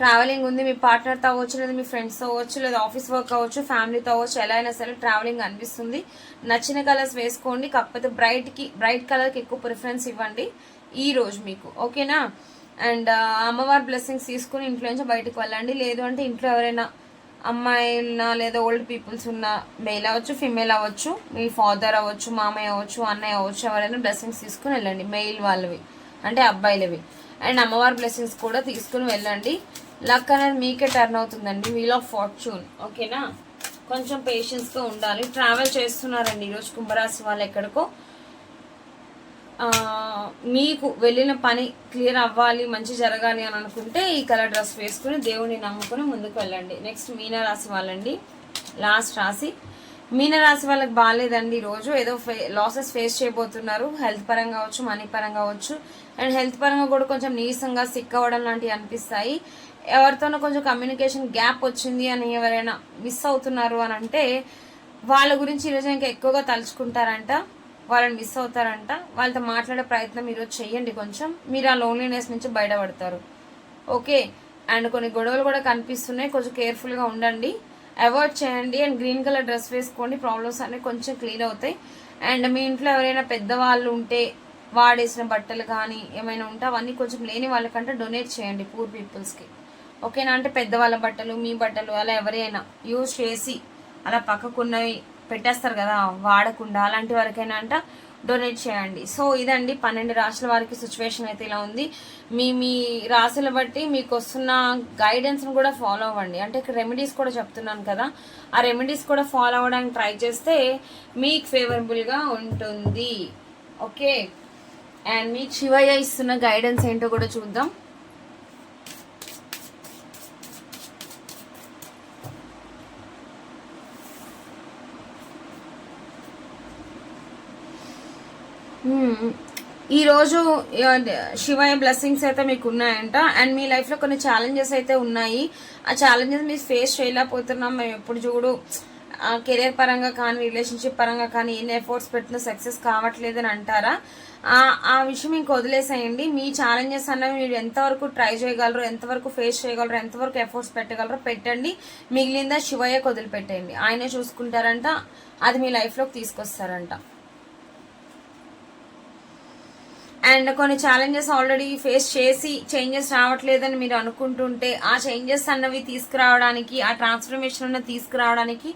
ట్రావెలింగ్ ఉంది. మీ పార్ట్నర్తో అవ్వచ్చు, లేదా మీ ఫ్రెండ్స్తో అవ్వచ్చు, లేదా ఆఫీస్ వర్క్ అవ్వచ్చు, ఫ్యామిలీతో అవ్వచ్చు. ఎలా అయినా సరే ట్రావెలింగ్ అనిపిస్తుంది. నచ్చిన కలర్స్ వేసుకోండి. కాకపోతే బ్రైట్ కలర్కి ఎక్కువ ప్రిఫరెన్స్ ఇవ్వండి ఈ రోజు మీకు, ఓకేనా. అండ్ అమ్మవారి బ్లెస్సింగ్స్ తీసుకుని ఇంట్లో నుంచి బయటకు వెళ్ళండి. లేదు అంటే ఇంట్లో ఎవరైనా అమ్మాయి ఉన్నా లేదా ఓల్డ్ పీపుల్స్ ఉన్న, మేల్ అవ్వచ్చు ఫీమేల్ అవ్వచ్చు, మీ ఫాదర్ అవ్వచ్చు, మామయ్య అవ్వచ్చు, అన్నయ్య అవ్వచ్చు, ఎవరైనా బ్లెస్సింగ్స్ తీసుకుని వెళ్ళండి. మెయిల్ వాళ్ళవి అంటే అబ్బాయిలవి. అండ్ అమ్మవారి బ్లెస్సింగ్స్ కూడా తీసుకుని వెళ్ళండి. లక్ అనేది మీకే టర్న్ అవుతుందండి. వీల్ ఆఫ్ ఫార్చ్యూన్, ఓకేనా. కొంచెం పేషెన్స్గా ఉండాలి. ట్రావెల్ చేస్తున్నారండి ఈరోజు కుంభరాశి వాళ్ళు ఎక్కడికో. మీకు వెళ్ళిన పని క్లియర్ అవ్వాలి, మంచి జరగాలి అని అనుకుంటే ఈ కలర్ డ్రెస్ వేసుకుని దేవుడిని నమ్ముకుని ముందుకు వెళ్ళండి. నెక్స్ట్ మీనరాశి వాళ్ళండి, లాస్ట్ రాశి. మీనరాశి వాళ్ళకి బాగాలేదండి ఈరోజు. ఏదో లాసెస్ ఫేస్ చేయబోతున్నారు. హెల్త్ పరంగా అవ్వచ్చు, మనీ పరంగా అవ్వచ్చు. అండ్ హెల్త్ పరంగా కూడా కొంచెం నీరసంగా సిక్ అవ్వడం లాంటివి అనిపిస్తాయి. ఎవరితోనో కొంచెం కమ్యూనికేషన్ గ్యాప్ వచ్చింది అని ఎవరైనా మిస్ అవుతున్నారు అని అంటే వాళ్ళ గురించి ఈరోజు ఇంకా ఎక్కువగా తలుచుకుంటారంట, వాళ్ళని మిస్ అవుతారంట. వాళ్ళతో మాట్లాడే ప్రయత్నం ఈరోజు చెయ్యండి. కొంచెం మీరు ఆ లోన్లీనెస్ నుంచి బయటపడతారు, ఓకే. అండ్ కొన్ని గొడవలు కూడా కనిపిస్తున్నాయి, కొంచెం కేర్ఫుల్గా ఉండండి, అవాయిడ్ చేయండి. అండ్ గ్రీన్ కలర్ డ్రెస్ వేసుకోండి, ప్రాబ్లమ్స్ అనేవి కొంచెం క్లియర్ అవుతాయి. అండ్ మీ ఇంట్లో ఎవరైనా పెద్దవాళ్ళు ఉంటే వాడేసిన బట్టలు కానీ ఏమైనా ఉంటే అవన్నీ కొంచెం లేని వాళ్ళకంటే డొనేట్ చేయండి పూర్ పీపుల్స్కి, ఓకేనా. అంటే పెద్దవాళ్ళ బట్టలు, మీ బట్టలు అలా ఎవరైనా యూజ్ చేసి అలా పక్కకున్నవి పెట్టేస్తారు కదా వాడకుండా, అలాంటి వరకైనా అంట డొనేట్ చేయండి. సో ఇదండి 12 రాశుల వారికి సిచ్యువేషన్ అయితే ఇలా ఉంది. మీ రాశుల బట్టి మీకు వస్తున్న గైడెన్స్ని కూడా ఫాలో అవ్వండి. అంటే ఇక్కడ రెమెడీస్ కూడా చెప్తున్నాను కదా, ఆ రెమెడీస్ కూడా ఫాలో అవ్వడానికి ట్రై చేస్తే మీకు ఫేవరబుల్గా ఉంటుంది, ఓకే. అండ్ మీకు శివయ్య ఇస్తున్న గైడెన్స్ ఏంటో కూడా చూద్దాం. ఈరోజు శివయ్య బ్లెస్సింగ్స్ అయితే మీకు ఉన్నాయంట. అండ్ మీ లైఫ్లో కొన్ని ఛాలెంజెస్ అయితే ఉన్నాయి. ఆ ఛాలెంజెస్ మీరు ఫేస్ చేయలేకపోతున్నాం, మేము ఎప్పుడు చూడు కెరీర్ పరంగా కానీ రిలేషన్షిప్ పరంగా కానీ ఎన్ని ఎఫర్ట్స్ పెట్టినా సక్సెస్ కావట్లేదు అని అంటారా, ఆ విషయం ఇంక వదిలేసేయండి. మీ ఛాలెంజెస్ అన్నవి మీరు ఎంతవరకు ట్రై చేయగలరు, ఎంతవరకు ఫేస్ చేయగలరు, ఎంతవరకు ఎఫర్ట్స్ పెట్టగలరో పెట్టండి. మిగిలిందా శివయ్యకు వదిలిపెట్టేయండి, ఆయనే చూసుకుంటారంట. అది మీ లైఫ్లోకి తీసుకొస్తారంట. అండ్ కొన్ని ఛాలెంజెస్ ఆల్రెడీ ఫేస్ చేసి చేంజెస్ రావట్లేదని మీరు అనుకుంటుంటే ఆ చేంజెస్ అన్నవి తీసుకురావడానికి, ఆ ట్రాన్స్ఫర్మేషన్ అన్నది తీసుకురావడానికి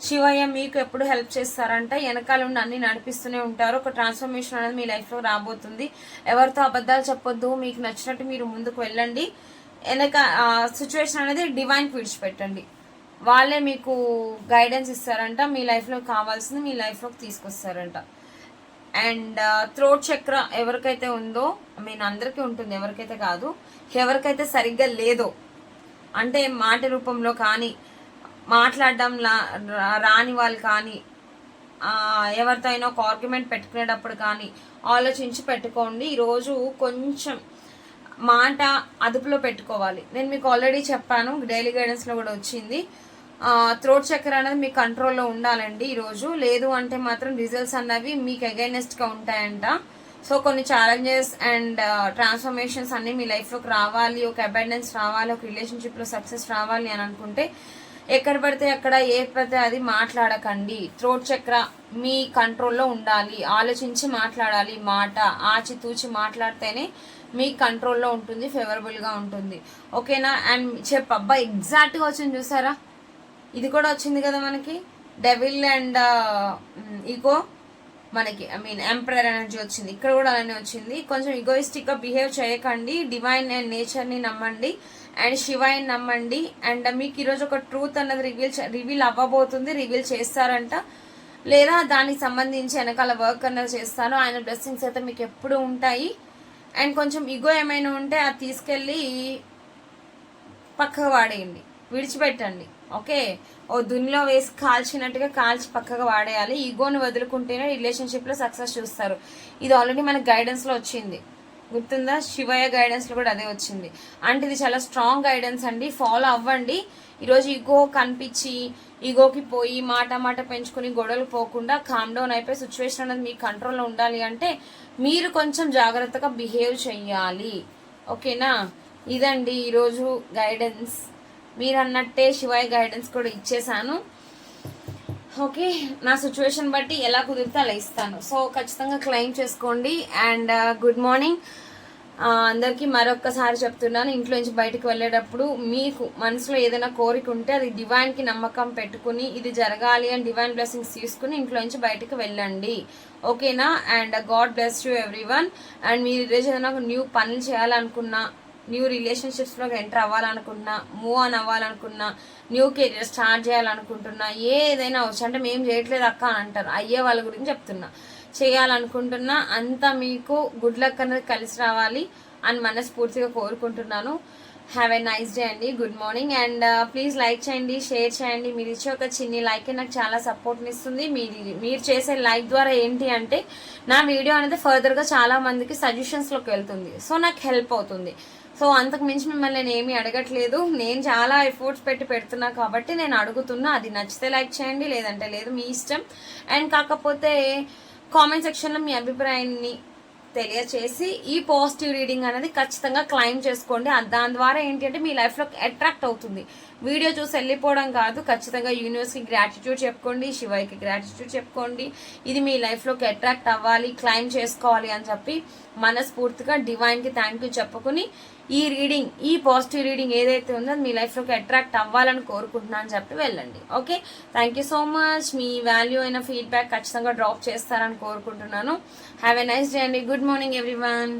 శివయ్య మీకు ఎప్పుడు హెల్ప్ చేస్తారంట. వెనకాల ఉండి అన్ని నడిపిస్తూనే ఉంటారు. ఒక ట్రాన్స్ఫర్మేషన్ అనేది మీ లైఫ్లో రాబోతుంది. ఎవరితో అబద్ధాలు చెప్పొద్దు, మీకు నచ్చినట్టు మీరు ముందుకు వెళ్ళండి. వెనక సిచ్యువేషన్ అనేది డివైన్కి విడిచిపెట్టండి, వాళ్ళే మీకు గైడెన్స్ ఇస్తారంట. మీ లైఫ్లో కావాల్సింది మీ లైఫ్లోకి తీసుకొస్తారంట. అండ్ థ్రోట్ చక్ర ఎవరికైతే ఉందో, అందరికీ ఉంటుంది, ఎవరికైతే కాదు, ఎవరికైతే సరిగ్గా లేదో అంటే మాట రూపంలో కానీ మాట్లాడడం రాని వాళ్ళు కానీ ఎవరితో అయినా ఒక ఆర్గ్యుమెంట్ పెట్టుకునేటప్పుడు కానీ ఆలోచించి పెట్టుకోండి. ఈరోజు కొంచెం మాట అదుపులో పెట్టుకోవాలి. నేను మీకు ఆల్రెడీ చెప్పాను, డైలీ గైడెన్స్లో కూడా వచ్చింది. థ్రోట్ చక్ర అనేది మీ కంట్రోల్లో ఉండాలండి ఈరోజు. లేదు అంటే మాత్రం రిజల్ట్స్ అన్నవి మీకు అగైనెస్ట్గా ఉంటాయంట. సో కొన్ని ఛాలెంజెస్ అండ్ ట్రాన్స్ఫర్మేషన్స్ అన్నీ మీ లైఫ్లోకి రావాలి, ఒక అబెండెన్స్ రావాలి, ఒక రిలేషన్షిప్లో సక్సెస్ రావాలి అని అనుకుంటే ఎక్కడ పడితే అక్కడ ఏ పడితే అది మాట్లాడకండి. థ్రోట్ చక్ర మీ కంట్రోల్లో ఉండాలి, ఆలోచించి మాట్లాడాలి. మాట ఆచితూచి మాట్లాడితేనే మీ కంట్రోల్లో ఉంటుంది, ఫేవరబుల్గా ఉంటుంది, ఓకేనా. అండ్ అబ్బా ఎగ్జాక్ట్గా వచ్చింది చూసారా, ఇది కూడా వచ్చింది కదా మనకి, డెవిల్ అండ్ ఈగో మనకి ఎంపరర్ ఎనర్జీ వచ్చింది, ఇక్కడ కూడా అలానే వచ్చింది. కొంచెం ఈగోయిస్టిక్ గా బిహేవ్ చేయకండి, డివైన్ అండ్ నేచర్ ని నమ్మండి అండ్ శివాయిని నమ్మండి. అండ్ మీకు ఈరోజు ఒక ట్రూత్ అన్నది రివీల్ అవ్వబోతుంది, రివీల్ చేస్తారంట, లేదా దానికి సంబంధించి వెనకాల వర్క్ అన్నది చేస్తాను. ఆయన బ్లెస్సింగ్స్ అయితే మీకు ఎప్పుడు ఉంటాయి. అండ్ కొంచెం ఈగో ఏమైనా ఉంటే అది తీసుకెళ్ళి పక్కకు వాడేయండి, విడిచిపెట్టండి. ఓకే, ఓ దునిలో వేసి కాల్చినట్టుగా కాల్చి పక్కగా వాడేయాలి. ఈగోని వదులుకుంటేనే రిలేషన్షిప్ లో సక్సెస్ చూస్తారు. ఇది ఆల్రెడీ మనకి గైడెన్స్ లో వచ్చింది, గుర్తుందా? శివయ్య గైడెన్స్ లో కూడా అదే వచ్చింది. అంటే ఇది చాలా స్ట్రాంగ్ గైడెన్స్ అండి, ఫాలో అవ్వండి. ఈరోజు ఈగో కనిపించి ఈగోకి పోయి మాట పెంచుకుని గొడవలు పోకుండా కామ్ డౌన్ అయిపోయి సిచ్యువేషన్ అనేది మీ కంట్రోల్లో ఉండాలి అంటే మీరు కొంచెం జాగ్రత్తగా బిహేవ్ చెయ్యాలి. ఓకేనా? ఇదండి ఈరోజు గైడెన్స్. మీరు అన్నట్టే శివయ్య గైడెన్స్ కూడా ఇచ్చేసాను. ఓకే, నా సిచ్యువేషన్ బట్టి ఎలా కుదిరితే అలా ఇస్తాను. సో ఖచ్చితంగా క్లెయిమ్ చేసుకోండి. అండ్ గుడ్ మార్నింగ్ అందరికీ మరొక్కసారి చెప్తున్నాను, ఇంట్లో నుంచి బయటకు వెళ్ళేటప్పుడు మీకు మనసులో ఏదైనా కోరిక ఉంటే అది డివైన్కి నమ్మకం పెట్టుకుని ఇది జరగాలి అని డివైన్ బ్లెస్సింగ్స్ తీసుకుని ఇంట్లో నుంచి బయటకు వెళ్ళండి. ఓకేనా? And God bless you everyone. And మీరు ఈరోజు ఏదైనా న్యూ పనులు చేయాలనుకున్నా, న్యూ రిలేషన్షిప్స్లోకి ఎంటర్ అవ్వాలనుకున్నా, మూవ్ ఆన్ అవ్వాలనుకున్నా, న్యూ కెరీర్ స్టార్ట్ చేయాలనుకుంటున్నా, ఏదైనా వచ్చు. అంటే మేము చేయట్లేదు అక్క అని అంటారు, అయ్యే వాళ్ళ గురించి చెప్తున్నా. చేయాలనుకుంటున్నా అంతా మీకు గుడ్ లక్ అనేది కలిసి రావాలి అని మనస్ఫూర్తిగా కోరుకుంటున్నాను. హ్యావ్ ఎ నైస్ డే అండి. Good morning. And please like చేయండి, షేర్ చేయండి. మీరు ఇచ్చే ఒక చిన్ని లైక్ నాకు చాలా సపోర్ట్ని ఇస్తుంది. మీరు చేసే లైక్ ద్వారా ఏంటి అంటే నా వీడియో అనేది ఫర్దర్గా చాలా మందికి సజెషన్స్లోకి వెళ్తుంది, సో నాకు హెల్ప్ అవుతుంది. సో అంతకు మించి మిమ్మల్ని నేను ఏమీ అడగట్లేదు, నేను చాలా ఎఫర్ట్స్ పెడుతున్నా కాబట్టి నేను అడుగుతున్నా. అది నచ్చితే లైక్ చేయండి, లేదంటే లేదు, మీ ఇష్టం. అండ్ కాకపోతే కామెంట్ సెక్షన్లో మీ అభిప్రాయాన్ని తెలియచేసి ఈ పాజిటివ్ రీడింగ్ అనేది ఖచ్చితంగా క్లైమ్ చేసుకోండి. దాని ద్వారా ఏంటి అంటే మీ లైఫ్లో అట్రాక్ట్ అవుతుంది. వీడియో చూసి వెళ్ళిపోవడం కాదు, ఖచ్చితంగా యూనివర్స్కి గ్రాటిట్యూడ్ చెప్పుకోండి, శివయ్యకి గ్రాటిట్యూడ్ చెప్పుకోండి. ఇది మీ లైఫ్లోకి అట్రాక్ట్ అవ్వాలి, క్లైమ్ చేసుకోవాలి అని చెప్పి మనస్ఫూర్తిగా డివైన్కి థ్యాంక్ యూ చెప్పుకుని ఈ రీడింగ్, ఈ పాజిటివ్ రీడింగ్ ఏదైతే ఉందో మీ లైఫ్లోకి అట్రాక్ట్ అవ్వాలని కోరుకుంటున్నా అని చెప్పి వెళ్ళండి. Okay, thank you so much. Me value అయిన ఫీడ్బ్యాక్ ఖచ్చితంగా డ్రాప్ చేస్తారని కోరుకుంటున్నాను. హ్యావ్ ఎ నైస్ డే అండి. Good morning everyone.